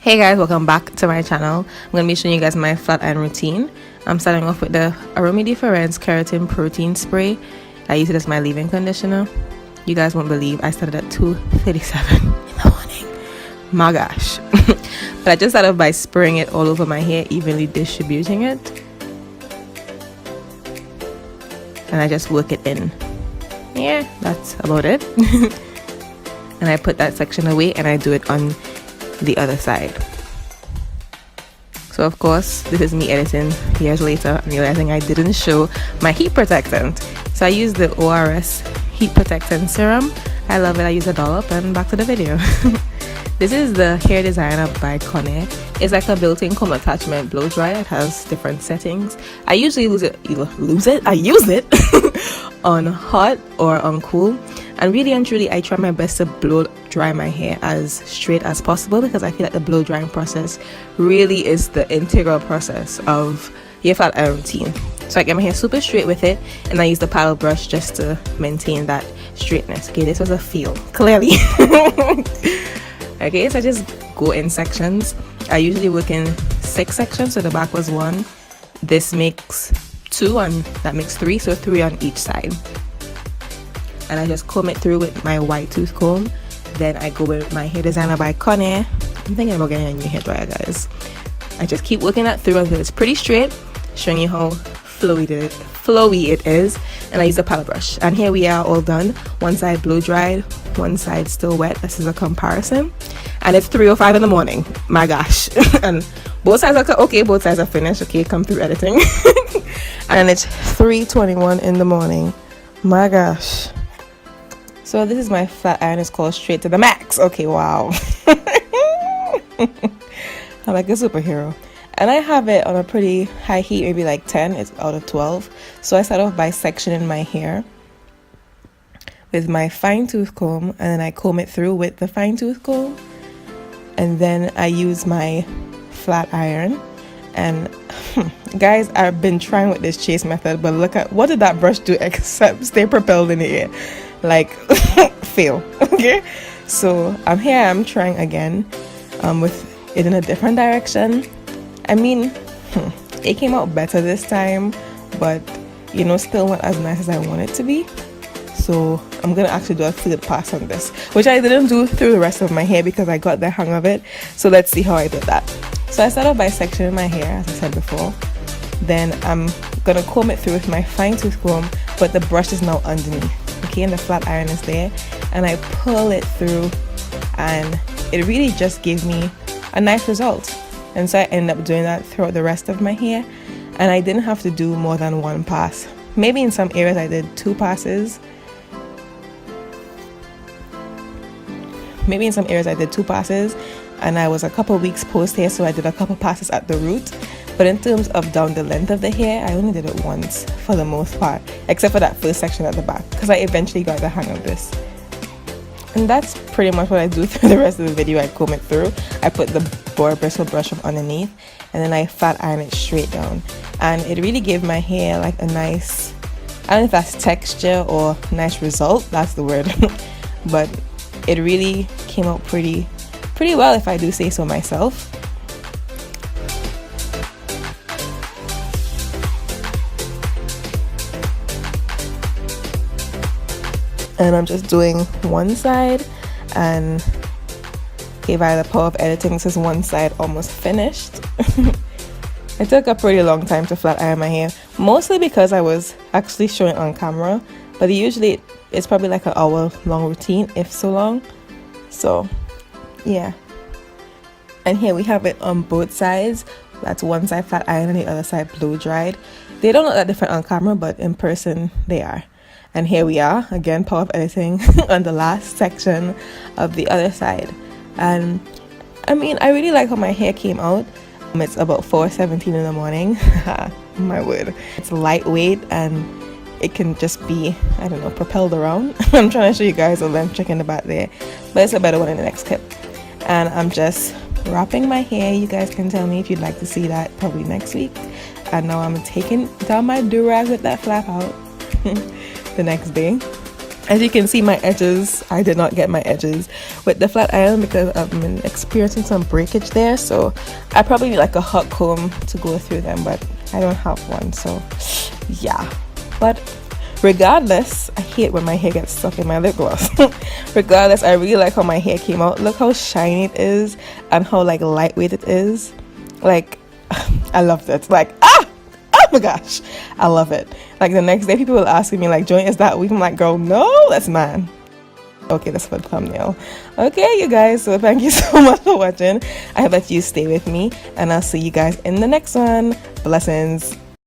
Hey guys, welcome back to my channel. I'm going to be showing you guys my flat iron routine. I'm starting off with the Aroma Difference Keratin Protein Spray. I use it as my leave-in conditioner. You guys won't believe I started at 2:37 in the morning. My gosh. But I just started by spraying it all over my hair, evenly distributing it. And I just work it in. Yeah, that's about it. And I put that section away and I do it on the other side. So of course, this is me editing years later and realizing I didn't show my heat protectant. So I use the ORS heat protectant serum. I love it. I use a dollop, and back to the video. This is the Hair Designer by Conair. It's like a built-in comb attachment blow dryer. It has different settings. I usually I use it on hot or on cool. And really and truly, I try my best to blow dry my hair as straight as possible, because I feel like the blow drying process really is the integral process of your flat iron routine. So I get my hair super straight with it, and I use the paddle brush just to maintain that straightness. Okay, this was a fail, clearly. Okay, so I just go in sections. I usually work in 6 sections, so the back was 1. This makes 2, and that makes 3, so 3 on each side. And I just comb it through with my white tooth comb. Then I go with my Hair Designer by Conair. I'm thinking about getting a new hair dryer, guys. I just keep working that through until it's pretty straight, showing you how flowy it is. And I use a paddle brush. And here we are, all done. One side blow dried, one side still wet. This is a comparison. And it's 3:05 in the morning. My gosh. And both sides are okay. Both sides are finished. Okay, come through editing. And it's 3:21 in the morning. My gosh. So this is my flat iron. It's called Straight to the Max. Okay, wow. I'm like a superhero. And I have it on a pretty high heat, maybe like 10. It's out of 12. So I start off by sectioning my hair with my fine tooth comb, and then I comb it through with the fine tooth comb. And then I use my flat iron. And guys, I've been trying with this chase method, but look at what did that brush do except stay propelled in the air. Like fail. Okay, so I'm trying again with it in a different direction. I mean, it came out better this time, but you know, still not as nice as I want it to be. So I'm gonna actually do a third pass on this, which I didn't do through the rest of my hair because I got the hang of it. So let's see how I did that. So I started by sectioning my hair, as I said before. Then I'm gonna comb it through with my fine tooth comb, but the brush is now underneath. Okay, and the flat iron is there, and I pull it through, and it really just gave me a nice result. And so I ended up doing that throughout the rest of my hair, and I didn't have to do more than 1 pass. Maybe in some areas I did 2 passes. And I was a couple weeks post hair, so I did a couple passes at the root. But in terms of down the length of the hair, I only did it once for the most part, except for that first section at the back, because I eventually got the hang of this. And that's pretty much what I do through the rest of the video. I comb it through, I put the boar bristle brush up underneath, and then I flat iron it straight down. And it really gave my hair like a nice, I don't know if that's texture or nice result, that's the word. But it really came out pretty well, if I do say so myself. And I'm just doing one side, and okay, by the power of editing, this is one side almost finished. It took a pretty long time to flat iron my hair, mostly because I was actually showing on camera, but usually it's probably like an hour long routine, if so long. So yeah, and here we have it on both sides. That's one side flat iron and the other side blow dried. They don't look that different on camera, but in person they are. And here we are again, power of editing, on the last section of the other side. And I mean, I really like how my hair came out. It's about 4:17 in the morning. My word, it's lightweight and it can just be, I don't know, propelled around. I'm trying to show you guys a length trick in the back there, but it's a better one in the next clip. And I'm just wrapping my hair. You guys can tell me if you'd like to see that probably next week. And now I'm taking down my do-rag with that flap out the next day. As you can see, my edges, I did not get my edges with the flat iron because I've been experiencing some breakage there. So I probably need like a hot comb to go through them, but I don't have one. So yeah, but regardless, I hate when my hair gets stuck in my lip gloss. Regardless, I really like how my hair came out. Look how shiny it is and how like lightweight it is. Like, I loved it. Like, oh my gosh, I love it. Like the next day people will ask me like, Jolyne, is that weave? I'm like, girl, no, that's mine. Okay, that's for the thumbnail. Okay, you guys, so thank you so much for watching. I hope that you stay with me, and I'll see you guys in the next one. Blessings.